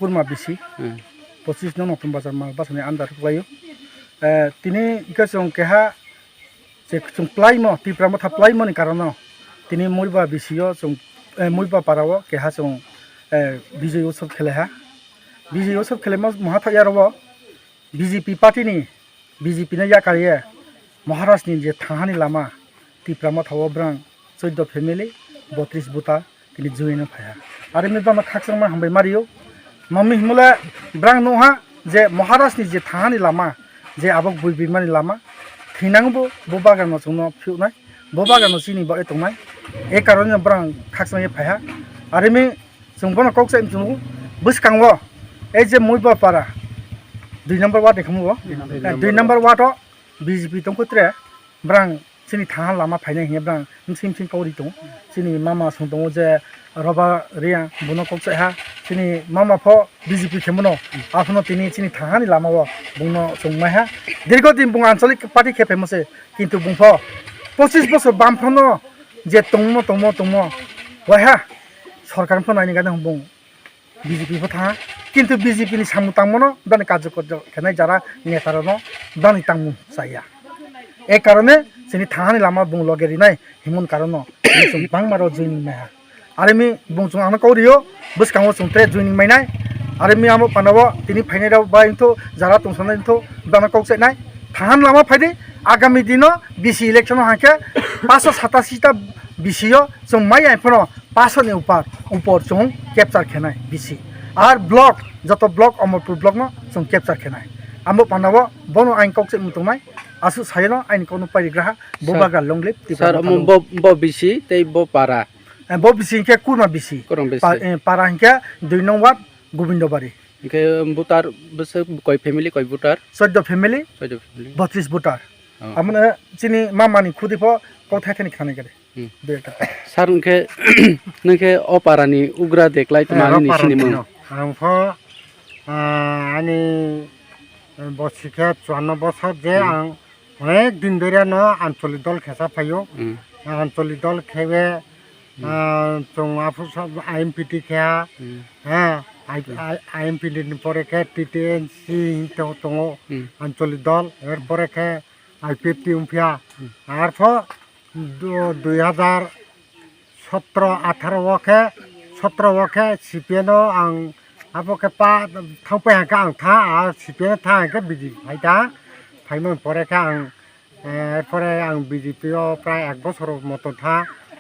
kurma bisi 25 nong noktum bazar mal basane andar layo tini ika song keha je song plaimo tipramo tha plaimo ni karono tini muiba bisio song muiba parawo keha song bijay utsav khele ha bijay utsav khele ma mahathaya robo BJP party ni BJP na ya kariye Maharashtra ni je thangani lama tipramo thawo brang 14 family 32 buta tini join phaya are me ba khaksang ma hambai mario mami himula brang noha je Maharashtra ni je thangani lama je abok buibimani lama thinangbo bobagan no chungno phiunai bobagan no chini ba etongnai e karone brang khaksang ye phaya are me jungbono koksa imchungu buskangwo e je muiba para 2 number ward dekhmu 2 number ward BJP tongkutre brang sini thangan lama phaina he brang sim kauri tong sini mama sungtong je roba ria bono koksa ha sini mama pho BJP khemno afno tini sini thangani lama wo bungno sungma ha dirghodin bung anchalik party khe famous kintu bungpho 25 বছর বামফ্রনো যে তংমো ওয়া হা সরকার ফো নাইনি গানে বং BJP ফো থা কিন্তু BJP ni samu tangmono dani কার্যকর খেনাই যারা নেতারনো dani tangmu saya e karone sini thangani lama bung logeri nai himun karono sung bangmaro joining ma are mi bung chung ana kauriyo buskango sungtre joining mai nai are mi amo panawo tini phainai raw ba into jara tungsana into dana kokse nai thangan lama phaide agami dino BC election hanke 587 ta BCO chung mai aipno 500 ni upor chung capture khenai BC R block যত block Amarpur block ন song capture খেনাই আমো পানাবো বনো আইন ককছে মুতমাই আসু সাইনো আইন কোন পারিগ্রাহা বোবাগা লংলিপ sir বো BC তেই বো পারা বো বিসি কে কুরমা বিসি পারা হিকে 2 নং ওয়ার্ড গোবিন্দবাড়ি কে বুটার বস কয় ফ্যামিলি কয় বুটার 14 ফ্যামিলি 32 বুটার আমনে চিনি মামানি খুদিফ কথাখানি খানে গেলে স্যার নকে অপারানি উগ্রা দেখলাই তোমানি নিসিনি মু आंथ' आंनि बसिखे 54 बছর যে आं अनेक दिन धरेनो आंचलिक दल खेसा फायो आंचलिक दल खेबे जों आफु सब आईएमपीटी खेया आईएमपीटी नि परे खे टीटीएनसी तो दङो आंचलिक दल एर परे खे आईपीएफटी उमफिया आरथ' 2017-18 वखे सीपीएनो आं आबोके पा थांपे हांका आं था सीपीएनो था हांका बीजेपी फायदा फायमोन परेखा आं परे आं बीजेपीओ प्राय 1 बছর मतो था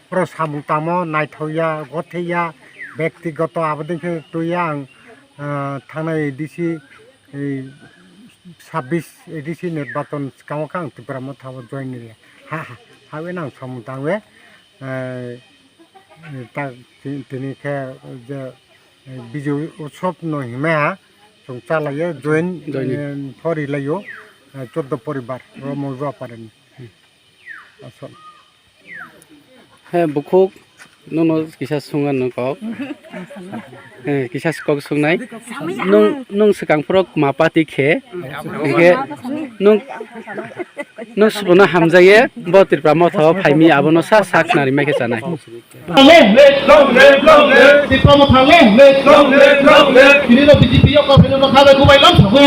पुरो सामुं तामो नायथौया गथैया व्यक्तिगत आबदिनखे तुया आं थांनाय एडिसि 26 एडिसि निर्वाचन सिगाङावखा आं त्रिपुरायाव थाबो जइन रे हावेन आं सामुं तांवे ता तिनिखे जे बिजु उत्सव न हिमा जों चालायो जइन फरिलायो 14 परिवार रमौजा पारेन आसल हे बुखुक ननो किसा सुंगान नको किसा स्कक सुंनाय नों सिगांफोराव मापाति खे नों सुबना हामजाये ब त्रिपुरा थ फाइमि आबनो सा साखनारि माखे जानाय त्रिपुरा थाले बिनि बीजेपी या कफेनो न खाबे गुबाइलाम सहो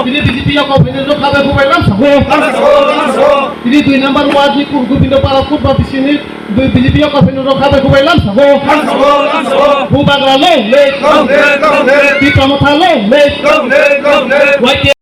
बिनि बीजेपी या कफेनो न खाबे गुबाइलाम सहो बिनि 2 नम्बर वार्ड नि गोविंद पारा कुटबा बिसिनि बीजेपी या कफेनो न खाबे गुबाइलाम सहो बुबाग्रा ले त्रिपुरा थाले